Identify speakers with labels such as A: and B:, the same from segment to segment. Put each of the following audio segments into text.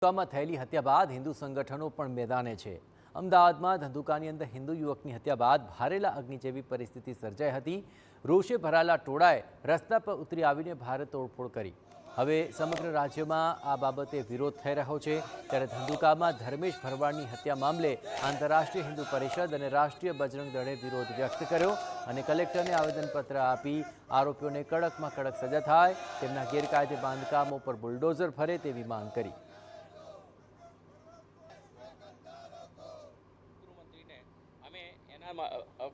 A: ધંધુકામાં થયેલી હત્યા બાદ હિન્દુ સંગઠનો પણ મેદાને છે। અમદાવાદમાં ધંધુકાની અંદર હિન્દુ યુવકની હત્યા બાદ ભારેલા અગ્નિ જેવી પરિસ્થિતિ સર્જાઈ હતી। રોષે ભરાયેલા ટોળાએ રસ્તા પર ઉતરી આવીને ભારે તોડફોડ કરી। હવે સમગ્ર રાજ્યમાં આ બાબતે વિરોધ થઈ રહ્યો છે। ત્યારે ધંધુકામાં ધર્મેશ ભરવાડની હત્યા મામલે આંતરરાષ્ટ્રીય હિન્દુ પરિષદ અને રાષ્ટ્રીય બજરંગ દળે વિરોધ વ્યક્ત કર્યો અને કલેક્ટરને આવેદનપત્ર આપી આરોપીઓને કડકમાં કડક સજા થાય, તેમના ગેરકાયદે બાંધકામો પર બુલડોઝર ફરે તેવી માંગ કરી।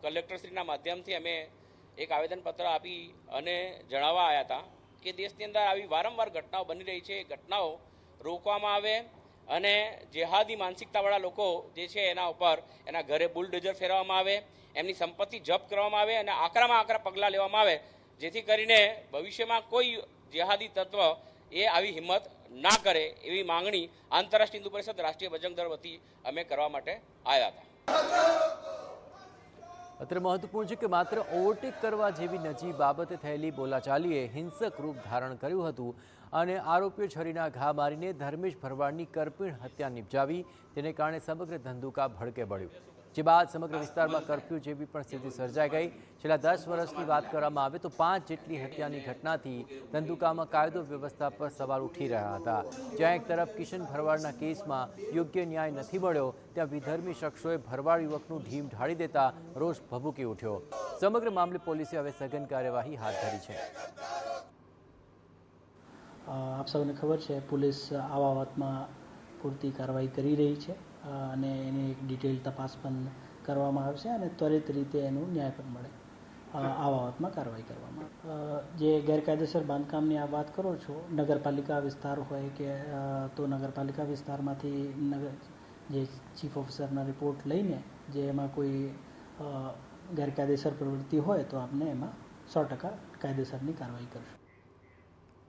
B: કલેક્ટરશ્રીના માધ્યમથી અમે એક આવેદનપત્ર આપી અને જણાવવા આવ્યા હતા કે દેશની અંદર આવી વારંવાર ઘટનાઓ બની રહી છે। ઘટનાઓ રોકવામાં આવે અને જેહાદી માનસિકતાવાળા લોકો જે છે એના ઉપર એના ઘરે બુલડોઝર ફેરવવામાં આવે, એમની સંપત્તિ જપ્ત કરવામાં આવે અને આકરામાં આકરા પગલાં લેવામાં આવે, જેથી કરીને ભવિષ્યમાં કોઈ જેહાદી તત્વ એ આવી હિંમત ના કરે એવી માંગણી આંતરરાષ્ટ્રીય હિન્દુ પરિષદ રાષ્ટ્રીય બજરંગ દળ વતી અમે કરવા માટે આવ્યા હતા।
A: અત્રે મહત્વપૂર્ણ છે કે માત્ર ઓવરટેક કરવા જેવી નજીવી બાબતે થયેલી બોલાચાલીએ હિંસક રૂપ ધારણ કર્યું હતું અને આરોપીઓ છરીના ઘા મારીને ધર્મેશ ભરવાડની કરપીણ હત્યા નિપજાવી। તેને કારણે સમગ્ર ધંધુકા ભડકે બળ્યું, જે બાદ સમગ્ર વિસ્તારમાં કર્ફ્યુ જેવી પણ સ્થિતિ સર્જાઈ ગઈ। છેલ્લા 10 વર્ષની વાત કરવામાં આવે તો 5 જેટલી હત્યાની ઘટનાથી ધંધુકામાં કાયદો વ્યવસ્થા પર સવાલ ઉઠી રહ્યા હતા। જ્યાં એક તરફ કિશન ભરવાડના કેસમાં યોગ્ય ન્યાય નથી મળ્યો, ત્યાં વિધર્મી શખ્સોએ ભરવાડ યુવકનું ઢીમ ઢાળી દેતા રોષ ભભૂકી ઉઠ્યો। સમગ્ર મામલે પોલીસે હવે સઘન કાર્યવાહી હાથ ધરી છે।
C: આપ સૌને ખબર છે, પોલીસ આ બાબતમાં પૂરતી કાર્યવાહી કરી રહી છે અને એની એક ડિટેલ તપાસ પણ કરવામાં આવશે અને ત્વરિત રીતે એનું ન્યાય પણ મળે આ બાબતમાં કાર્યવાહી કરવામાં। જે ગેરકાયદેસર બાંધકામની આ વાત કરો છો, નગરપાલિકા વિસ્તાર હોય કે તો નગરપાલિકા વિસ્તારમાંથી જે ચીફ ઓફિસરના રિપોર્ટ લઈને જે એમાં કોઈ ગેરકાયદેસર પ્રવૃત્તિ હોય તો આપણે એમાં 100% કાયદેસરની કાર્યવાહી કરશું।